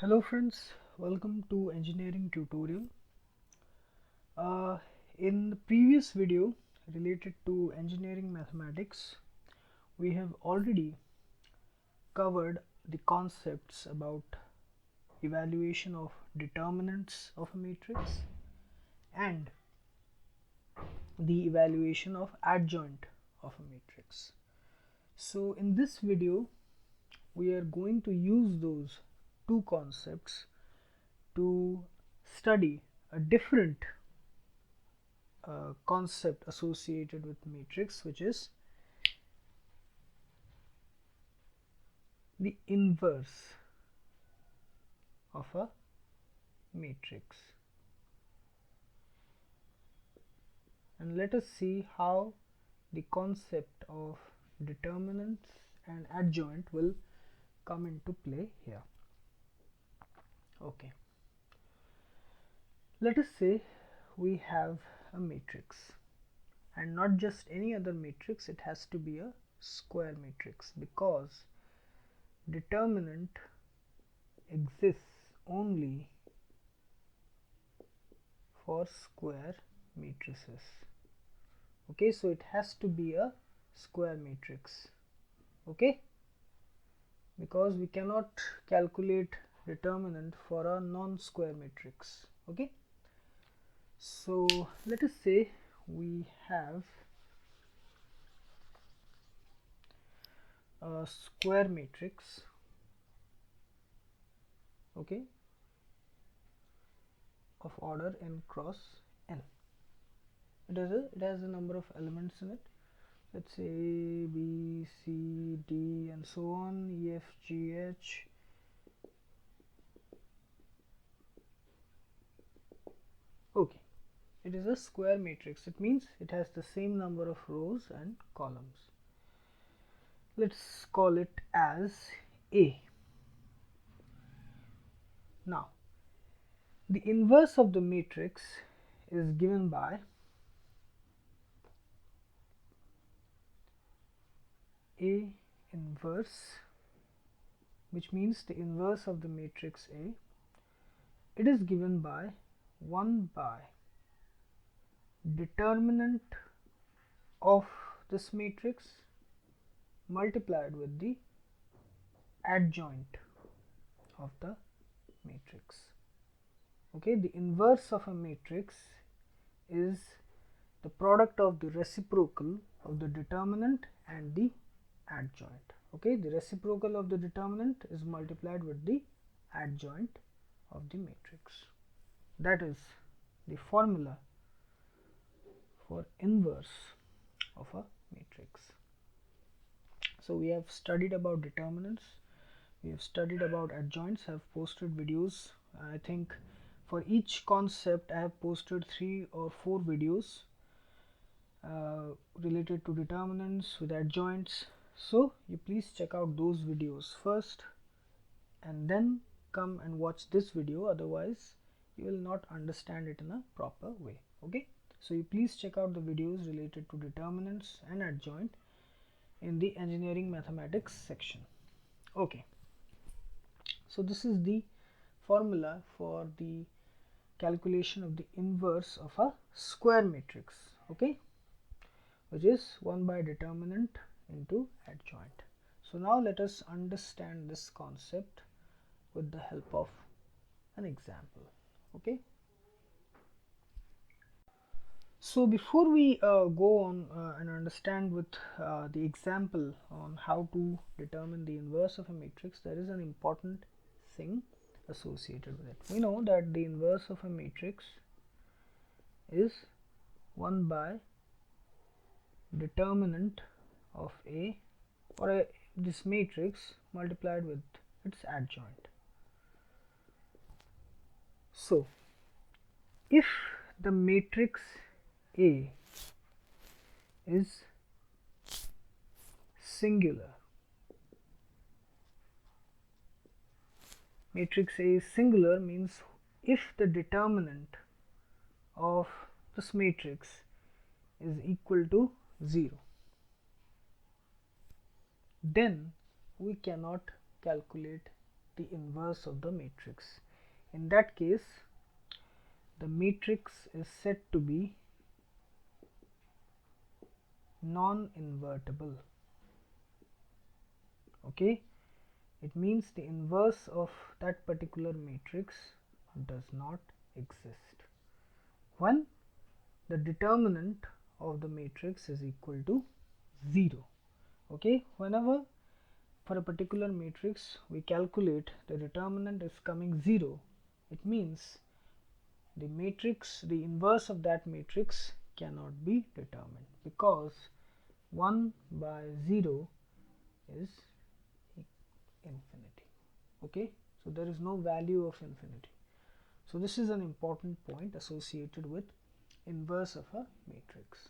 Hello friends, welcome to engineering tutorial. Uh, in the previous video related to engineering mathematics, we have already covered the concepts about evaluation of determinants of a matrix and the evaluation of adjoint of a matrix. So in this video, we are going to use those two concepts to study a different concept associated with matrix, which is the inverse of a matrix. And let us see how the concept of determinants and adjoint will come into play here. Okay, let us say we have a matrix, and not just any other matrix, it has to be a square matrix, because determinant exists only for square matrices. Okay, so it has to be a square matrix. Okay, because we cannot calculate determinant for a non-square matrix. Okay, so let us say we have a square matrix. Okay, of order n cross n. It has a number of elements in it. Let's say A, B, C, D, and so on, E, F, G, H. Okay, it is a square matrix. It means it has the same number of rows and columns. Let's call it as A. Now, the inverse of the matrix is given by A inverse, which means the inverse of the matrix A. It is given by 1 by determinant of this matrix multiplied with the adjoint of the matrix. Okay, the inverse of a matrix is the product of the reciprocal of the determinant and the adjoint. Okay, the reciprocal of the determinant is multiplied with the adjoint of the matrix. That is the formula for inverse of a matrix. So we have studied about determinants, we have studied about adjoints. I have posted videos. I think for each concept I have posted 3 or 4 videos related to determinants with adjoints. So you please check out those videos first and then come and watch this video, otherwise you will not understand it in a proper way. Okay, so you please check out the videos related to determinants and adjoint in the engineering mathematics section. Okay, so this is the formula for the calculation of the inverse of a square matrix. Okay, which is 1 by determinant into adjoint. So now let us understand this concept with the help of an example. Okay, so before we go on and understand with the example on how to determine the inverse of a matrix, there is an important thing associated with it. We know that the inverse of a matrix is 1 by determinant of A or this matrix multiplied with its adjoint. So if the matrix A is singular, matrix A is singular means if the determinant of this matrix is equal to 0, then we cannot calculate the inverse of the matrix. In that case, the matrix is said to be non-invertible. Okay, it means the inverse of that particular matrix does not exist when the determinant of the matrix is equal to 0. Okay, whenever for a particular matrix we calculate the determinant is coming 0, it means the matrix, the inverse of that matrix cannot be determined, because 1 by 0 is infinity. Okay, so there is no value of infinity. So this is an important point associated with inverse of a matrix.